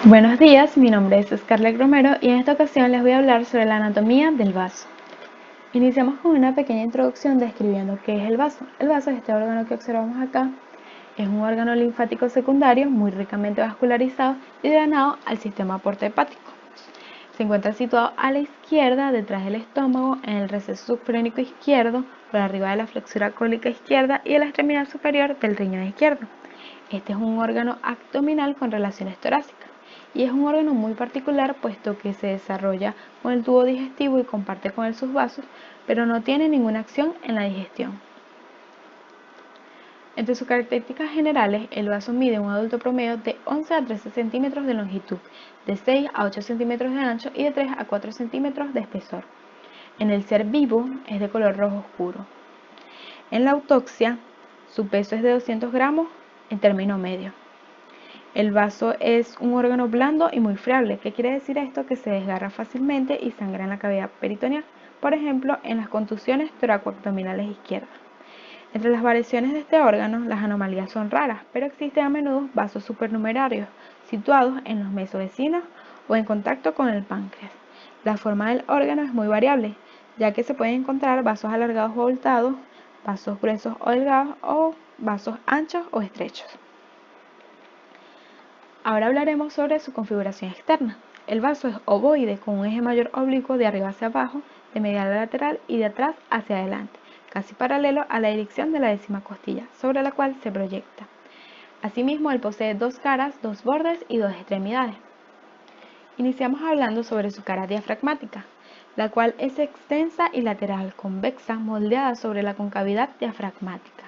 Buenos días, mi nombre es Scarlett Romero y en esta ocasión les voy a hablar sobre la anatomía del vaso. Iniciamos con una pequeña introducción describiendo qué es el vaso. El vaso es este órgano que observamos acá. Es un órgano linfático secundario muy ricamente vascularizado y drenado al sistema portohepático. Se encuentra situado a la izquierda, detrás del estómago, en el receso subclínico izquierdo, por arriba de la flexura cólica izquierda y en la extremidad superior del riñón izquierdo. Este es un órgano abdominal con relaciones torácicas y es un órgano muy particular puesto que se desarrolla con el tubo digestivo y comparte con él sus vasos, pero no tiene ninguna acción en la digestión. Entre sus características generales, el vaso mide un adulto promedio de 11 a 13 centímetros de longitud, de 6 a 8 centímetros de ancho y de 3 a 4 centímetros de espesor. En el ser vivo es de color rojo oscuro. En la autopsia, su peso es de 200 gramos en término medio. El vaso es un órgano blando y muy friable. ¿Qué quiere decir esto? Que se desgarra fácilmente y sangra en la cavidad peritoneal, por ejemplo, en las contusiones toracoabdominales izquierdas. Entre las variaciones de este órgano, las anomalías son raras, pero existen a menudo vasos supernumerarios, situados en los mesovecinos o en contacto con el páncreas. La forma del órgano es muy variable, ya que se pueden encontrar vasos alargados o abultados, vasos gruesos o delgados o vasos anchos o estrechos. Ahora hablaremos sobre su configuración externa. El vaso es ovoide con un eje mayor oblicuo de arriba hacia abajo, de medial a lateral y de atrás hacia adelante, casi paralelo a la dirección de la décima costilla, sobre la cual se proyecta. Asimismo, él posee dos caras, dos bordes y dos extremidades. Iniciamos hablando sobre su cara diafragmática, la cual es extensa y lateral, convexa, moldeada sobre la concavidad diafragmática.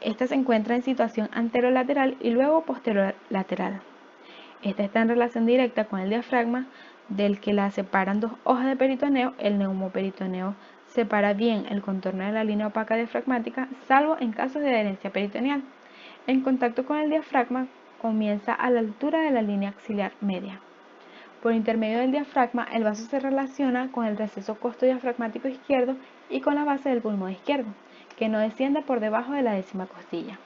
Esta se encuentra en situación anterolateral y luego posterolateral. Esta está en relación directa con el diafragma, del que la separan dos hojas de peritoneo. El neumoperitoneo separa bien el contorno de la línea opaca diafragmática, salvo en casos de adherencia peritoneal. En contacto con el diafragma comienza a la altura de la línea axilar media. Por intermedio del diafragma, el vaso se relaciona con el receso costodiafragmático izquierdo y con la base del pulmón izquierdo, que no desciende por debajo de la décima costilla.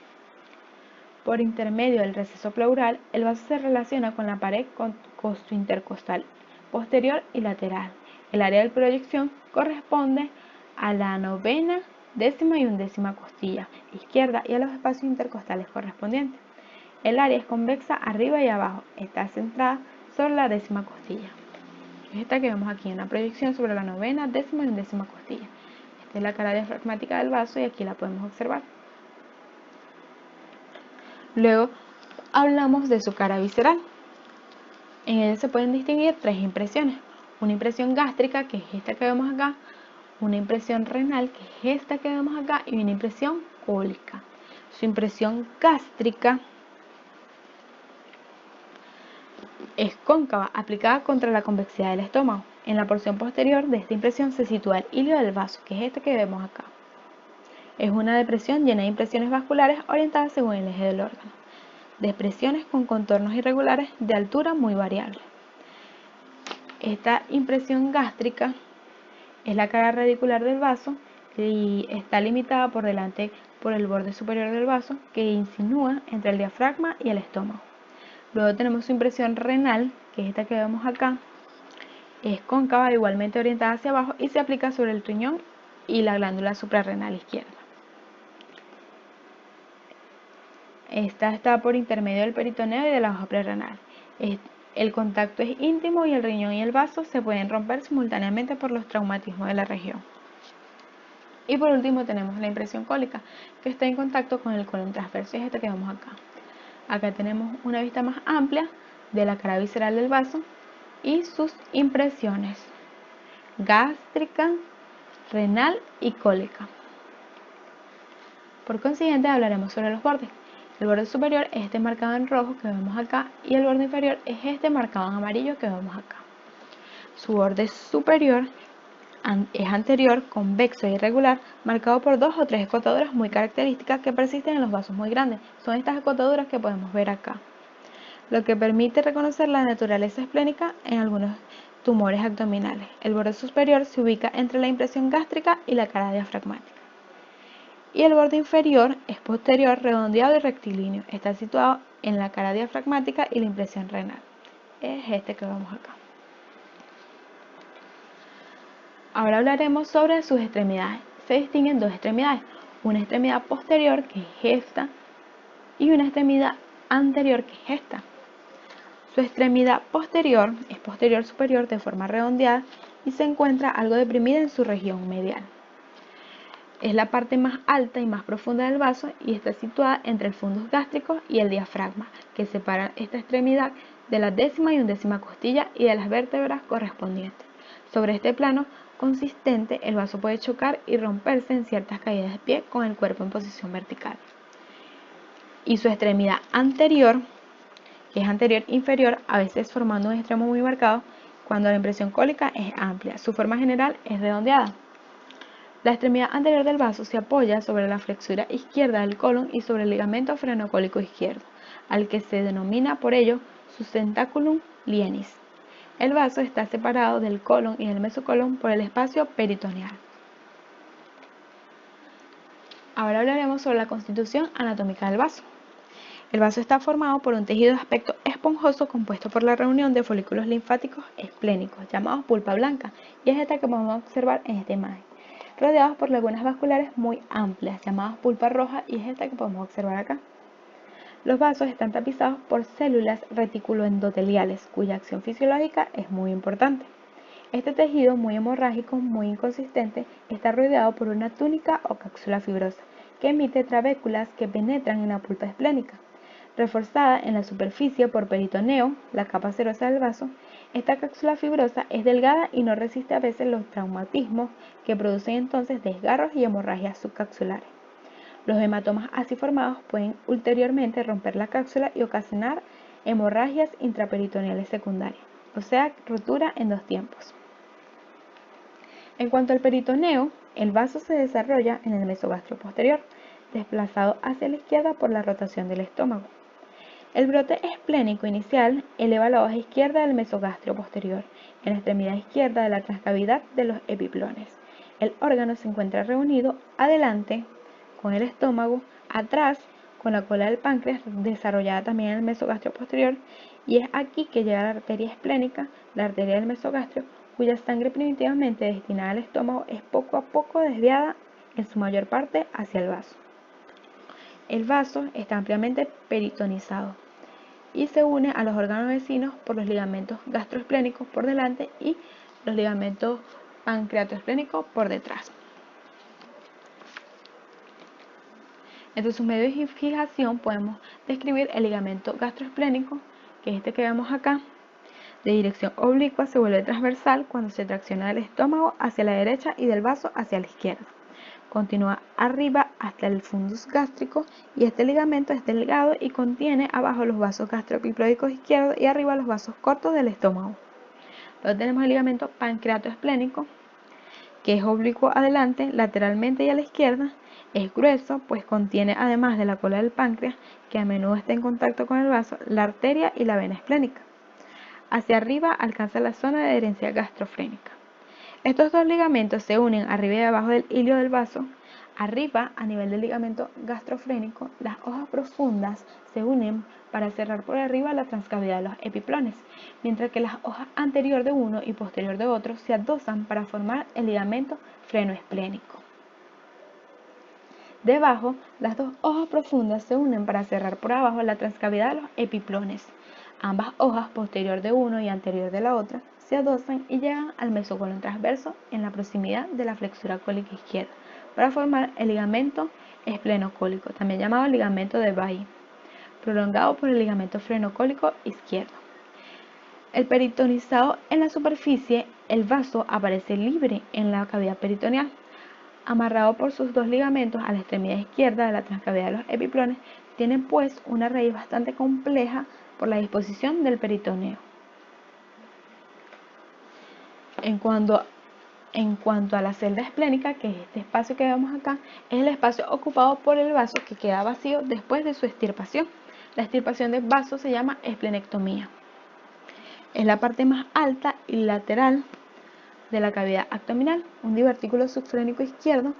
Por intermedio del receso pleural, el vaso se relaciona con la pared costointercostal posterior y lateral. El área de proyección corresponde a la novena, décima y undécima costilla izquierda y a los espacios intercostales correspondientes. El área es convexa arriba y abajo, está centrada sobre la décima costilla. Es esta que vemos aquí, una proyección sobre la novena, décima y undécima costilla. Esta es la cara diafragmática del vaso y aquí la podemos observar. Luego hablamos de su cara visceral. En ella se pueden distinguir tres impresiones. Una impresión gástrica, que es esta que vemos acá, una impresión renal, que es esta que vemos acá, y una impresión cólica. Su impresión gástrica es cóncava, aplicada contra la convexidad del estómago. En la porción posterior de esta impresión se sitúa el hilio del vaso, que es este que vemos acá. Es una depresión llena de impresiones vasculares orientadas según el eje del órgano. Depresiones con contornos irregulares de altura muy variable. Esta impresión gástrica es la cara radicular del vaso y está limitada por delante por el borde superior del vaso que insinúa entre el diafragma y el estómago. Luego tenemos su impresión renal, que es esta que vemos acá. Es cóncava, igualmente orientada hacia abajo y se aplica sobre el riñón y la glándula suprarrenal izquierda. Esta está por intermedio del peritoneo y de la hoja prerrenal. El contacto es íntimo y el riñón y el vaso se pueden romper simultáneamente por los traumatismos de la región. Y por último tenemos la impresión cólica, que está en contacto con el colon transverso, y es esta que vemos acá. Acá tenemos una vista más amplia de la cara visceral del vaso y sus impresiones gástrica, renal y cólica. Por consiguiente hablaremos sobre los bordes. El borde superior es este marcado en rojo que vemos acá y el borde inferior es este marcado en amarillo que vemos acá. Su borde superior es anterior, convexo e irregular, marcado por dos o tres escotaduras muy características que persisten en los vasos muy grandes. Son estas escotaduras que podemos ver acá, lo que permite reconocer la naturaleza esplénica en algunos tumores abdominales. El borde superior se ubica entre la impresión gástrica y la cara diafragmática. Y el borde inferior es posterior, redondeado y rectilíneo. Está situado en la cara diafragmática y la impresión renal. Es este que vemos acá. Ahora hablaremos sobre sus extremidades. Se distinguen dos extremidades, una extremidad posterior, que es esta, y una extremidad anterior, que es esta. Su extremidad posterior es posterior superior de forma redondeada y se encuentra algo deprimida en su región medial. Es la parte más alta y más profunda del vaso y está situada entre el fundus gástrico y el diafragma, que separan esta extremidad de la décima y undécima costilla y de las vértebras correspondientes. Sobre este plano consistente, el vaso puede chocar y romperse en ciertas caídas de pie con el cuerpo en posición vertical. Y su extremidad anterior, que es anterior inferior, a veces formando un extremo muy marcado, cuando la impresión cólica es amplia. Su forma general es redondeada. La extremidad anterior del vaso se apoya sobre la flexura izquierda del colon y sobre el ligamento frenocólico izquierdo, al que se denomina por ello sustentaculum lienis. El vaso está separado del colon y del mesocolon por el espacio peritoneal. Ahora hablaremos sobre la constitución anatómica del vaso. El vaso está formado por un tejido de aspecto esponjoso compuesto por la reunión de folículos linfáticos esplénicos, llamados pulpa blanca, y es esta que podemos observar en esta imagen, rodeados por lagunas vasculares muy amplias, llamadas pulpa roja, y es esta que podemos observar acá. Los vasos están tapizados por células reticuloendoteliales, cuya acción fisiológica es muy importante. Este tejido, muy hemorrágico, muy inconsistente, está rodeado por una túnica o cápsula fibrosa, que emite trabéculas que penetran en la pulpa esplénica. Reforzada en la superficie por peritoneo, la capa serosa del vaso, esta cápsula fibrosa es delgada y no resiste a veces los traumatismos que producen entonces desgarros y hemorragias subcapsulares. Los hematomas así formados pueden ulteriormente romper la cápsula y ocasionar hemorragias intraperitoneales secundarias, o sea, rotura en dos tiempos. En cuanto al peritoneo, el vaso se desarrolla en el mesogastrio posterior, desplazado hacia la izquierda por la rotación del estómago. El brote esplénico inicial eleva la hoja izquierda del mesogastrio posterior, en la extremidad izquierda de la transcavidad de los epiplones. El órgano se encuentra reunido adelante con el estómago, atrás con la cola del páncreas, desarrollada también en el mesogastrio posterior, y es aquí que llega la arteria esplénica, la arteria del mesogastrio, cuya sangre primitivamente destinada al estómago es poco a poco desviada en su mayor parte hacia el vaso. El vaso está ampliamente peritonizado y se une a los órganos vecinos por los ligamentos gastroesplénicos por delante y los ligamentos pancreatoesplénicos por detrás. Entre sus medios de fijación podemos describir el ligamento gastroesplénico, que es este que vemos acá, de dirección oblicua, se vuelve transversal cuando se tracciona del estómago hacia la derecha y del vaso hacia la izquierda. Continúa arriba hasta el fundus gástrico y este ligamento es delgado y contiene abajo los vasos gastroepiploicos izquierdos y arriba los vasos cortos del estómago. Luego tenemos el ligamento pancreatoesplénico, que es oblicuo adelante, lateralmente y a la izquierda. Es grueso, pues contiene, además de la cola del páncreas, que a menudo está en contacto con el vaso, la arteria y la vena esplénica. Hacia arriba alcanza la zona de adherencia gastrofrénica. Estos dos ligamentos se unen arriba y abajo del hilio del vaso. Arriba, a nivel del ligamento gastrofrénico, las hojas profundas se unen para cerrar por arriba la transcavidad de los epiplones, mientras que las hojas anterior de uno y posterior de otro se adosan para formar el ligamento frenoesplénico. Debajo, las dos hojas profundas se unen para cerrar por abajo la transcavidad de los epiplones. Ambas hojas, posterior de uno y anterior de la otra, se adosan y llegan al mesocolon transverso en la proximidad de la flexura cólica izquierda, para formar el ligamento esplenocólico, también llamado ligamento de Bailly, prolongado por el ligamento frenocólico izquierdo. El peritonizado en la superficie, el vaso aparece libre en la cavidad peritoneal, amarrado por sus dos ligamentos a la extremidad izquierda de la transcavidad de los epiplones. Tiene pues una raíz bastante compleja por la disposición del peritoneo. En cuanto a la celda esplénica, que es este espacio que vemos acá, es el espacio ocupado por el vaso que queda vacío después de su extirpación. La extirpación del vaso se llama esplenectomía. Es la parte más alta y lateral de la cavidad abdominal. Un divertículo subfrénico izquierdo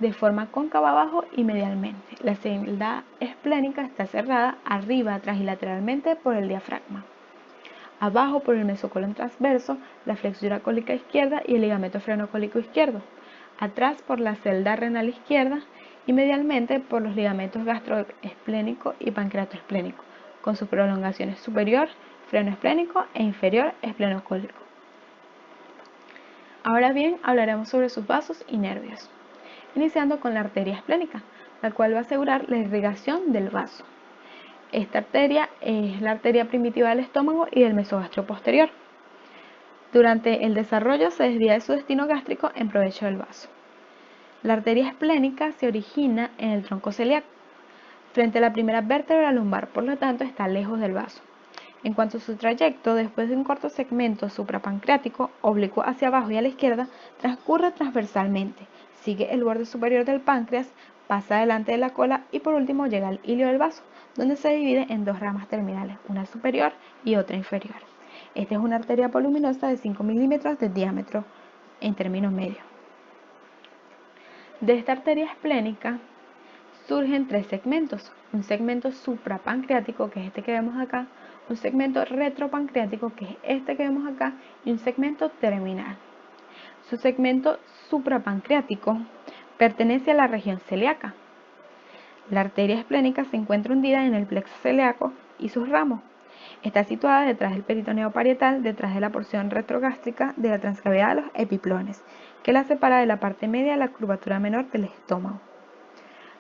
de forma cóncava abajo y medialmente. La celda esplénica está cerrada arriba, atrás y lateralmente por el diafragma. Abajo por el mesocolon transverso, la flexura cólica izquierda y el ligamento frenocólico izquierdo. Atrás por la celda renal izquierda y medialmente por los ligamentos gastroesplénico y pancreatoesplénico, con sus prolongaciones superior, frenoesplénico e inferior esplenocólico. Ahora bien, hablaremos sobre sus vasos y nervios, iniciando con la arteria esplénica, la cual va a asegurar la irrigación del vaso. Esta arteria es la arteria primitiva del estómago y del mesogastro posterior. Durante el desarrollo se desvía de su destino gástrico en provecho del vaso. La arteria esplénica se origina en el tronco celíaco, frente a la primera vértebra lumbar, por lo tanto está lejos del vaso. En cuanto a su trayecto, después de un corto segmento suprapancreático, oblicuo hacia abajo y a la izquierda, transcurre transversalmente, sigue el borde superior del páncreas, pasa delante de la cola y por último llega al hilio del vaso, donde se divide en dos ramas terminales, una superior y otra inferior. Esta es una arteria voluminosa de 5 milímetros de diámetro en término medio. De esta arteria esplénica surgen tres segmentos: un segmento suprapancreático, que es este que vemos acá, un segmento retropancreático, que es este que vemos acá, y un segmento terminal. Su segmento suprapancreático pertenece a la región celíaca. La arteria esplénica se encuentra hundida en el plexo celíaco y sus ramos. Está situada detrás del peritoneo parietal, detrás de la porción retrogástrica de la transcavidad de los epiplones, que la separa de la parte media de la curvatura menor del estómago.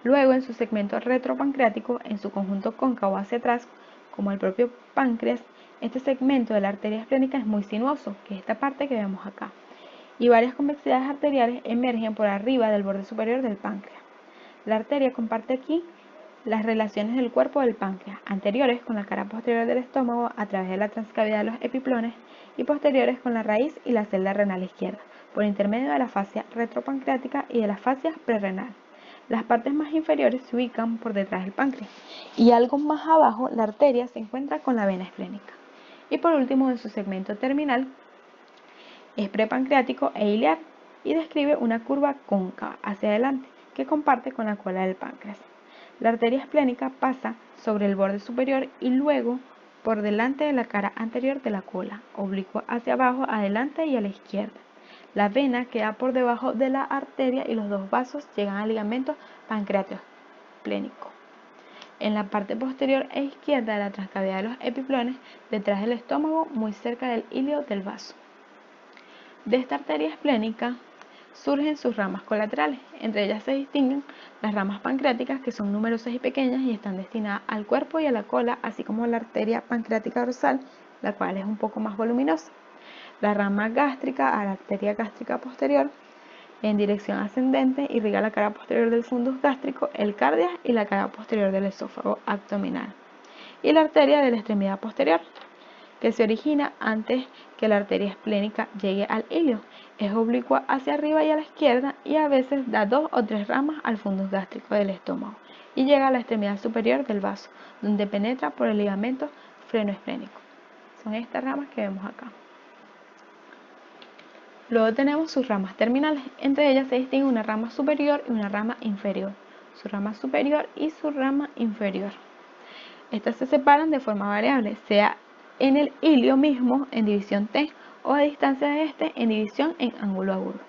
Luego, en su segmento retropancreático, en su conjunto cóncavo hacia atrás, como el propio páncreas, este segmento de la arteria esplénica es muy sinuoso, que es esta parte que vemos acá, y varias convexidades arteriales emergen por arriba del borde superior del páncreas. La arteria comparte aquí las relaciones del cuerpo del páncreas, anteriores con la cara posterior del estómago a través de la transcavidad de los epiplones y posteriores con la raíz y la celda renal izquierda, por intermedio de la fascia retropancreática y de la fascia prerrenal. Las partes más inferiores se ubican por detrás del páncreas y algo más abajo la arteria se encuentra con la vena esplénica. Y por último, en su segmento terminal es prepancreático e iliar y describe una curva cóncava hacia adelante que comparte con la cola del páncreas. La arteria esplénica pasa sobre el borde superior y luego por delante de la cara anterior de la cola, oblicua hacia abajo, adelante y a la izquierda. La vena queda por debajo de la arteria y los dos vasos llegan al ligamento pancreatoesplénico. En la parte posterior e izquierda de la transcavidad de los epiplones, detrás del estómago, muy cerca del hilio del vaso. De esta arteria esplénica surgen sus ramas colaterales. Entre ellas se distinguen las ramas pancreáticas, que son numerosas y pequeñas y están destinadas al cuerpo y a la cola, así como la arteria pancreática dorsal, la cual es un poco más voluminosa. La rama gástrica, a la arteria gástrica posterior, en dirección ascendente, irriga la cara posterior del fundus gástrico, el cardias y la cara posterior del esófago abdominal. Y la arteria de la extremidad posterior, que se origina antes que la arteria esplénica llegue al hilio. Es oblicua hacia arriba y a la izquierda y a veces da 2 o 3 ramas al fundus gástrico del estómago y llega a la extremidad superior del vaso, donde penetra por el ligamento frenoesplénico. Son estas ramas que vemos acá. Luego tenemos sus ramas terminales. Entre ellas se distingue una rama superior y una rama inferior. Su rama superior y su rama inferior. Estas se separan de forma variable, sea en el hilio mismo en división T o a distancia de este en división en ángulo agudo.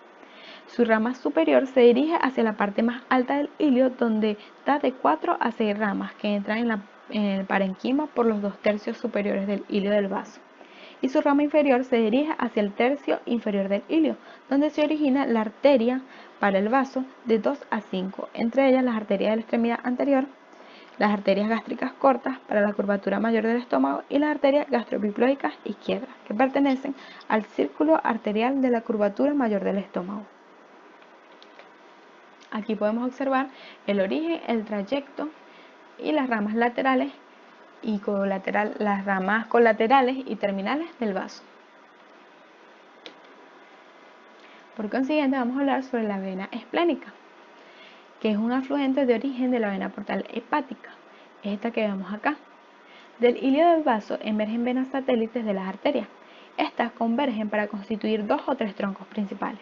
Su rama superior se dirige hacia la parte más alta del hilio, donde da de 4 a 6 ramas que entran en el parenquima por los 2/3 superiores del hilio del vaso. Y su rama inferior se dirige hacia el tercio inferior del hilio, donde se origina la arteria para el vaso de 2 a 5, entre ellas las arterias de la extremidad anterior, las arterias gástricas cortas para la curvatura mayor del estómago y las arterias gastroepiploicas izquierdas, que pertenecen al círculo arterial de la curvatura mayor del estómago. Aquí podemos observar el origen, el trayecto y las ramas laterales y las ramas colaterales y terminales del vaso. Por consiguiente, vamos a hablar sobre la vena esplénica, que es un afluente de origen de la vena portal hepática, es esta que vemos acá. Del hilio del vaso emergen venas satélites de las arterias. Estas convergen para constituir 2 o 3 troncos principales.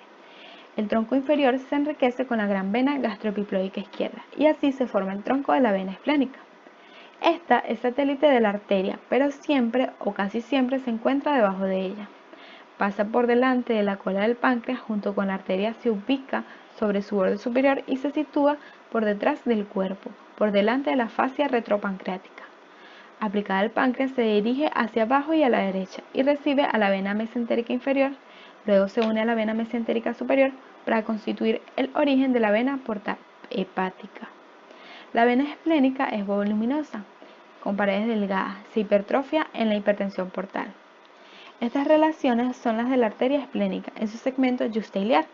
El tronco inferior se enriquece con la gran vena gastroepiploica izquierda y así se forma el tronco de la vena esplénica. Esta es satélite de la arteria, pero siempre o casi siempre se encuentra debajo de ella. Pasa por delante de la cola del páncreas junto con la arteria, se ubica sobre su borde superior y se sitúa por detrás del cuerpo, por delante de la fascia retropancreática. Aplicada al páncreas se dirige hacia abajo y a la derecha y recibe a la vena mesentérica inferior, luego se une a la vena mesentérica superior para constituir el origen de la vena porta hepática. La vena esplénica es voluminosa, con paredes delgadas, se hipertrofia en la hipertensión portal. Estas relaciones son las de la arteria esplénica en su segmento justiliar.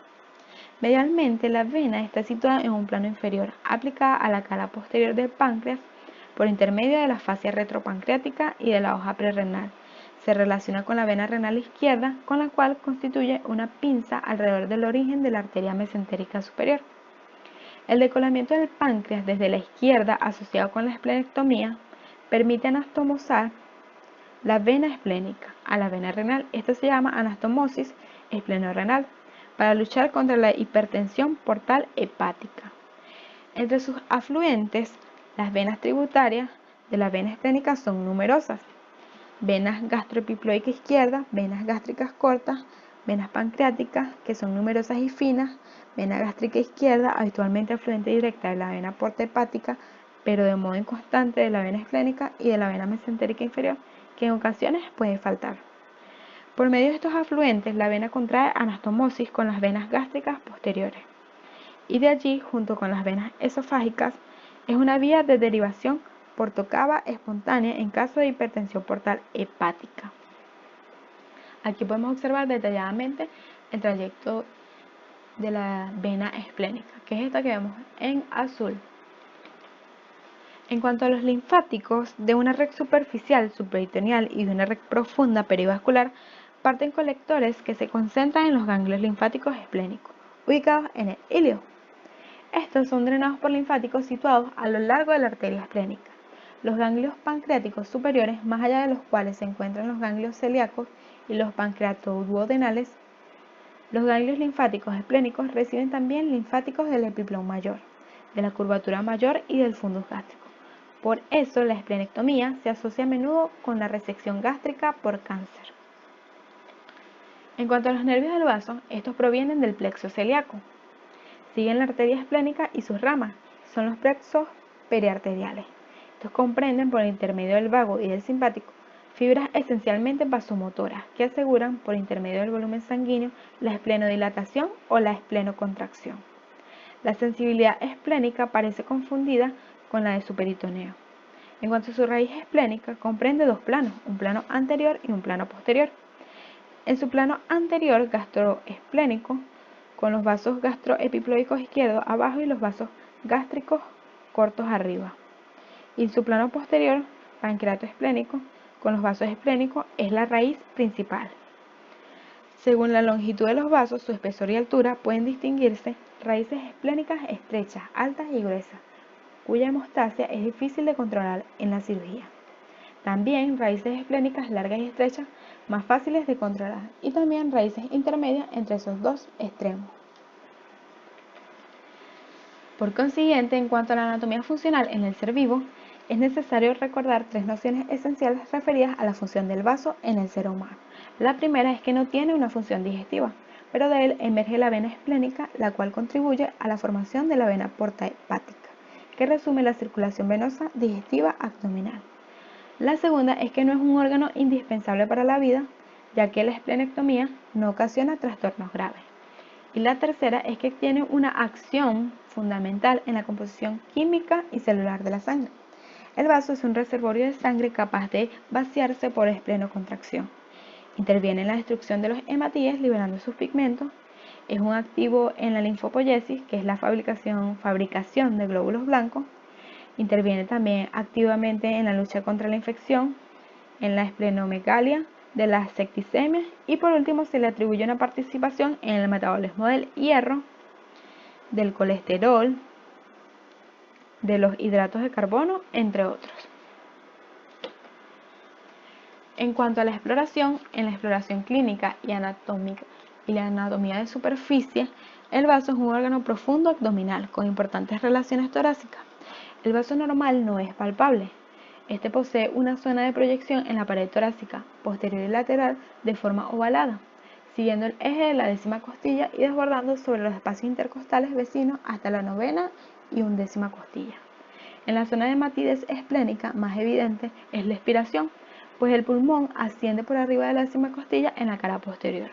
Medialmente, la vena está situada en un plano inferior, aplicada a la cara posterior del páncreas por intermedio de la fascia retropancreática y de la hoja prerrenal. Se relaciona con la vena renal izquierda, con la cual constituye una pinza alrededor del origen de la arteria mesentérica superior. El decolamiento del páncreas desde la izquierda, asociado con la esplenectomía, permite anastomosar la vena esplénica a la vena renal. Esto se llama anastomosis esplenorrenal para luchar contra la hipertensión portal hepática. Entre sus afluentes, las venas tributarias de la vena esplénica son numerosas. Venas gastroepiploica izquierda, venas gástricas cortas, venas pancreáticas, que son numerosas y finas, vena gástrica izquierda, habitualmente afluente directa de la vena porta hepática, pero de modo inconstante de la vena esplénica y de la vena mesentérica inferior, que en ocasiones puede faltar. Por medio de estos afluentes, la vena contrae anastomosis con las venas gástricas posteriores. Y de allí, junto con las venas esofágicas, es una vía de derivación portocava espontánea en caso de hipertensión portal hepática. Aquí podemos observar detalladamente el trayecto de la vena esplénica, que es esta que vemos en azul. En cuanto a los linfáticos, de una red superficial subperitoneal y de una red profunda perivascular, parten colectores que se concentran en los ganglios linfáticos esplénicos, ubicados en el ilio. Estos son drenados por linfáticos situados a lo largo de la arteria esplénica. Los ganglios pancreáticos superiores, más allá de los cuales se encuentran los ganglios celíacos y los pancreatoduodenales, los ganglios linfáticos esplénicos reciben también linfáticos del epiplón mayor, de la curvatura mayor y del fundus gástrico. Por eso, la esplenectomía se asocia a menudo con la resección gástrica por cáncer. En cuanto a los nervios del vaso, estos provienen del plexo celíaco. Siguen la arteria esplénica y sus ramas, son los plexos periarteriales. Estos comprenden por intermedio del vago y del simpático fibras esencialmente vasomotoras que aseguran por intermedio del volumen sanguíneo la esplenodilatación o la esplenocontracción. La sensibilidad esplénica parece confundida con la de su peritoneo. En cuanto a su raíz esplénica, comprende dos planos, un plano anterior y un plano posterior. En su plano anterior gastroesplénico, con los vasos gastroepiploicos izquierdos abajo y los vasos gástricos cortos arriba. Y en su plano posterior, pancreatoesplénico, con los vasos esplénicos, es la raíz principal. Según la longitud de los vasos, su espesor y altura, pueden distinguirse raíces esplénicas estrechas, altas y gruesas, cuya hemostasia es difícil de controlar en la cirugía. También raíces esplénicas largas y estrechas, más fáciles de controlar, y también raíces intermedias entre esos dos extremos. Por consiguiente, en cuanto a la anatomía funcional en el ser vivo, es necesario recordar tres nociones esenciales referidas a la función del vaso en el ser humano. La primera es que no tiene una función digestiva, pero de él emerge la vena esplénica, la cual contribuye a la formación de la vena porta hepática, que resume la circulación venosa digestiva abdominal. La segunda es que no es un órgano indispensable para la vida, ya que la esplenectomía no ocasiona trastornos graves. Y la tercera es que tiene una acción fundamental en la composición química y celular de la sangre. El vaso es un reservorio de sangre capaz de vaciarse por esplenocontracción. Interviene en la destrucción de los hematíes liberando sus pigmentos. Es un activo en la linfopoiesis, que es la fabricación de glóbulos blancos. Interviene también activamente en la lucha contra la infección, en la esplenomegalia, de las septicemias y por último se le atribuye una participación en el metabolismo del hierro, del colesterol, de los hidratos de carbono, entre otros. En cuanto a la exploración, en la exploración clínica y anatómica y la anatomía de superficie, El vaso es un órgano profundo abdominal con importantes relaciones torácicas. El vaso normal no es palpable. Este posee una zona de proyección en la pared torácica, posterior y lateral, de forma ovalada, siguiendo el eje de la décima costilla y desbordando sobre los espacios intercostales vecinos hasta la novena y undécima costilla. En la zona de matidez esplénica más evidente es la expiración, pues el pulmón asciende por arriba de la décima costilla en la cara posterior.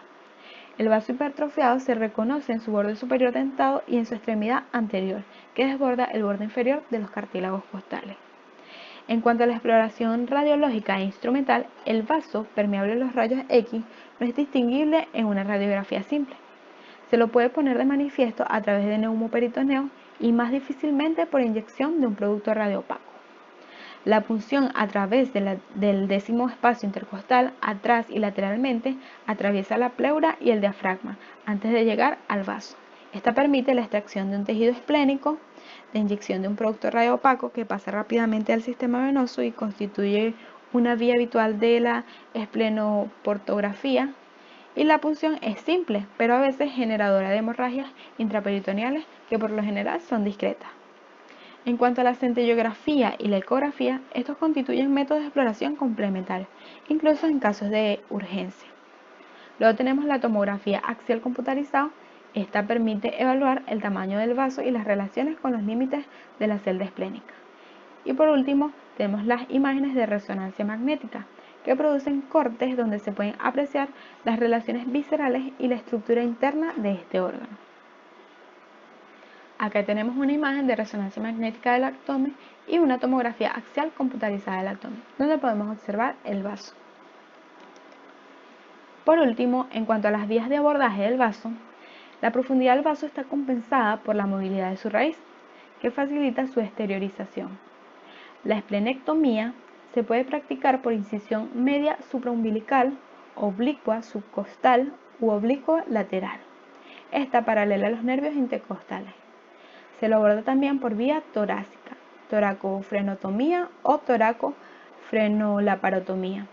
El vaso hipertrofiado se reconoce en su borde superior dentado y en su extremidad anterior, que desborda el borde inferior de los cartílagos costales. En cuanto a la exploración radiológica e instrumental, el vaso permeable a los rayos X no es distinguible en una radiografía simple. Se lo puede poner de manifiesto a través de neumoperitoneo y más difícilmente por inyección de un producto radiopaco. La punción a través del décimo espacio intercostal, atrás y lateralmente, atraviesa la pleura y el diafragma antes de llegar al vaso. Esta permite la extracción de un tejido esplénico, de inyección de un producto radiopaco que pasa rápidamente al sistema venoso y constituye una vía habitual de la esplenoportografía. Y la punción es simple, pero a veces generadora de hemorragias intraperitoneales que por lo general son discretas. En cuanto a la centellografía y la ecografía, estos constituyen métodos de exploración complementarios, incluso en casos de urgencia. Luego tenemos la tomografía axial computarizada. Esta permite evaluar el tamaño del vaso y las relaciones con los límites de la celda esplénica. Y por último, tenemos las imágenes de resonancia magnética, que producen cortes donde se pueden apreciar las relaciones viscerales y la estructura interna de este órgano. Acá tenemos una imagen de resonancia magnética del abdomen y una tomografía axial computarizada del abdomen, donde podemos observar el vaso. Por último, en cuanto a las vías de abordaje del vaso, la profundidad del vaso está compensada por la movilidad de su raíz, que facilita su exteriorización. La esplenectomía se puede practicar por incisión media supraumbilical, oblicua subcostal u oblicua lateral. Esta paralela a los nervios intercostales. Se lo aborda también por vía torácica, toracofrenotomía o toracofrenolaparotomía.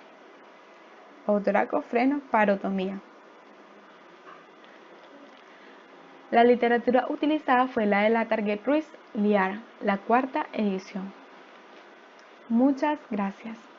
La literatura utilizada fue la de la Target Ruiz Liar, la cuarta edición. Muchas gracias.